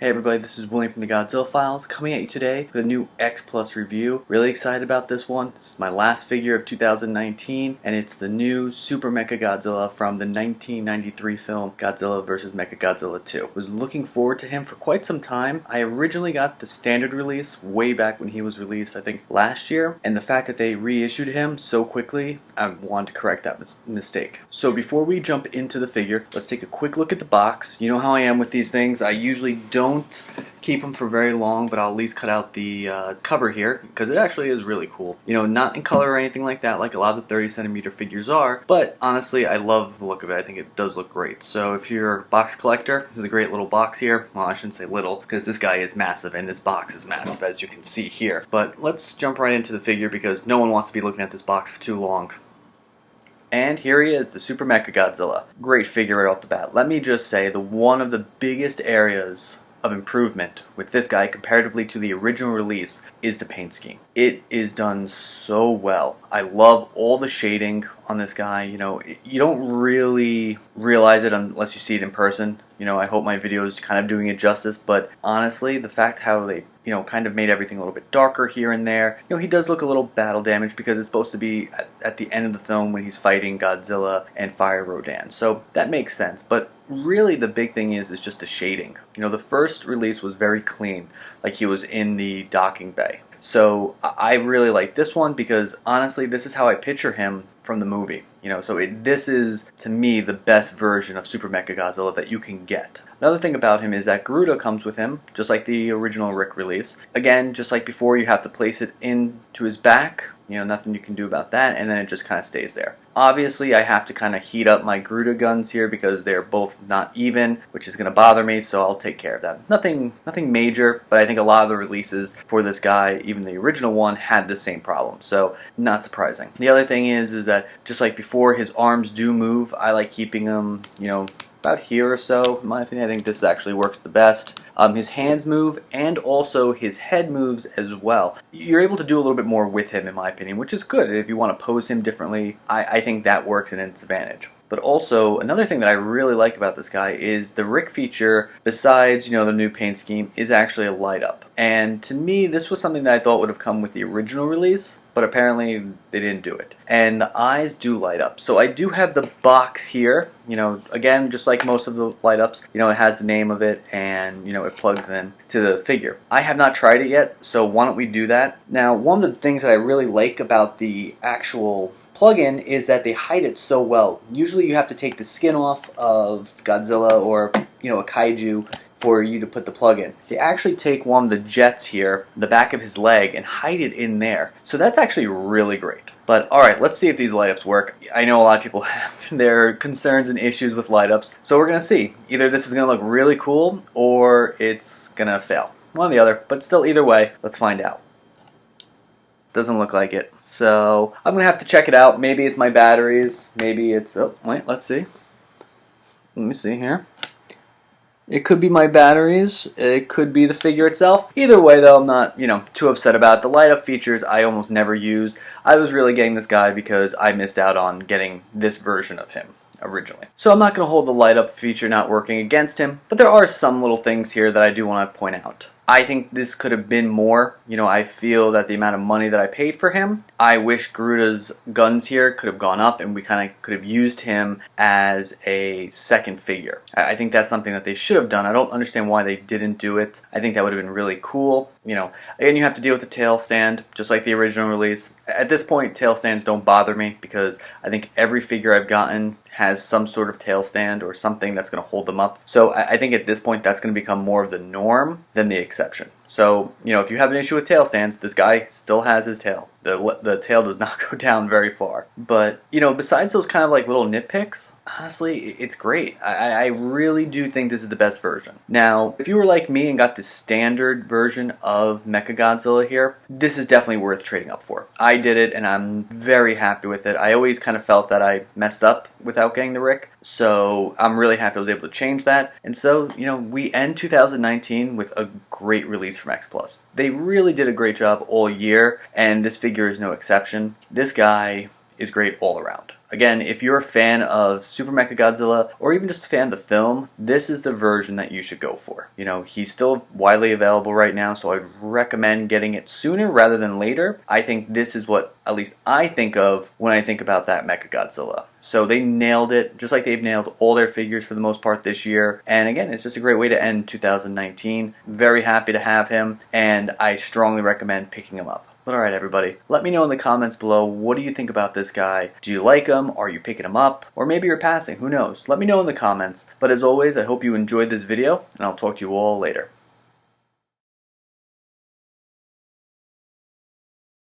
Hey everybody, this is William from the Godzilla Files coming at you today with a new X Plus review. Really excited about this one. This is my last figure of 2019 and it's the new Super MechaGodzilla from the 1993 film Godzilla vs. MechaGodzilla 2. Was looking forward to him for quite some time. I originally got the standard release way back when he was released, I think last year, and the fact that they reissued him so quickly, I wanted to correct that mistake. So before we jump into the figure, let's take a quick look at the box. You know how I am with these things. I usually don't keep them for very long, but I'll at least cut out the cover here because it actually is really cool. You know, not in color or anything like that like a lot of the 30cm figures are, but honestly I love the look of it. I think it does look great. So if you're a box collector, this is a great little box here. Well, I shouldn't say little because this guy is massive and this box is massive, as you can see here. But let's jump right into the figure because no one wants to be looking at this box for too long. And here he is, the Super MechaGodzilla. Great figure right off the bat. Let me just say, one of the biggest areas of improvement with this guy comparatively to the original release is the paint scheme. It is done so well. I love all the shading on this guy. You know, you don't really realize it unless you see it in person. You know, I hope my video is kind of doing it justice, but honestly, the fact how they, you know, kind of made everything a little bit darker here and there. You know, he does look a little battle damaged because it's supposed to be at the end of the film when he's fighting Godzilla and Fire Rodan. So that makes sense, but really the big thing is just the shading. You know, the first release was very clean, like he was in the docking bay. So I really like this one because honestly this is how I picture him from the movie. You know, so this is to me the best version of Super MechaGodzilla that you can get. Another thing about him is that Garuda comes with him, just like the original Rick release. Again, just like before, you have to place it into his back. You know, nothing you can do about that, and then it just kind of stays there. Obviously, I have to kind of heat up my Garuda guns here because they're both not even, which is going to bother me, so I'll take care of that. Nothing major, but I think a lot of the releases for this guy, even the original one, had the same problem, so not surprising. The other thing is that just like before, his arms do move. I like keeping them, you know, about here or so. In my opinion, I think this actually works the best. His hands move and also his head moves as well. You're able to do a little bit more with him in my opinion, which is good. If you want to pose him differently, I think that works in its advantage. But also, another thing that I really like about this guy is the Rick feature, besides, you know, the new paint scheme, is actually a light up. And to me, this was something that I thought would have come with the original release, but apparently they didn't do it. And the eyes do light up. So I do have the box here, you know, again, just like most of the light ups, you know, it has the name of it and, you know, it plugs in to the figure. I have not tried it yet, so why don't we do that? Now, one of the things that I really like about the actual plug-in is that they hide it so well. Usually you have to take the skin off of Godzilla or, you know, a kaiju for you to put the plug in. They actually take one of the jets here, the back of his leg, and hide it in there. So that's actually really great. But alright, let's see if these light-ups work. I know a lot of people have their concerns and issues with light-ups, so we're going to see. Either this is going to look really cool, or it's going to fail. One or the other, but still either way, let's find out. Doesn't look like it. So I'm going to have to check it out. Maybe it's my batteries, maybe it's... oh, wait, let's see. Let me see here. It could be my batteries, it could be the figure itself. Either way though, I'm not, you know, too upset about it. The light up features I almost never use. I was really getting this guy because I missed out on getting this version of him originally. So I'm not going to hold the light up feature not working against him, but there are some little things here that I do want to point out. I think this could have been more. You know, I feel that the amount of money that I paid for him, I wish Garuda's guns here could have gone up and we kind of could have used him as a second figure. I think that's something that they should have done. I don't understand why they didn't do it. I think that would have been really cool. You know, again, you have to deal with the tail stand, just like the original release. At this point, tail stands don't bother me because I think every figure I've gotten has some sort of tail stand or something that's going to hold them up. So I think at this point that's going to become more of the norm than the exception. So, you know, if you have an issue with tail stands, this guy still has his tail. The tail does not go down very far. But, you know, besides those kind of like little nitpicks, honestly, it's great. I really do think this is the best version. Now, if you were like me and got the standard version of MechaGodzilla here, this is definitely worth trading up for. I did it and I'm very happy with it. I always kind of felt that I messed up without getting the Rick. So I'm really happy I was able to change that. And so, you know, we end 2019 with a great release from X Plus. They really did a great job all year, and this figure is no exception. This guy is great all around. Again, if you're a fan of Super MechaGodzilla, or even just a fan of the film, this is the version that you should go for. You know, he's still widely available right now, so I'd recommend getting it sooner rather than later. I think this is what at least I think of when I think about that MechaGodzilla. So they nailed it, just like they've nailed all their figures for the most part this year. And again, it's just a great way to end 2019. Very happy to have him, and I strongly recommend picking him up. But alright everybody, let me know in the comments below, what do you think about this guy? Do you like him? Are you picking him up? Or maybe you're passing, who knows? Let me know in the comments. But as always, I hope you enjoyed this video, and I'll talk to you all later.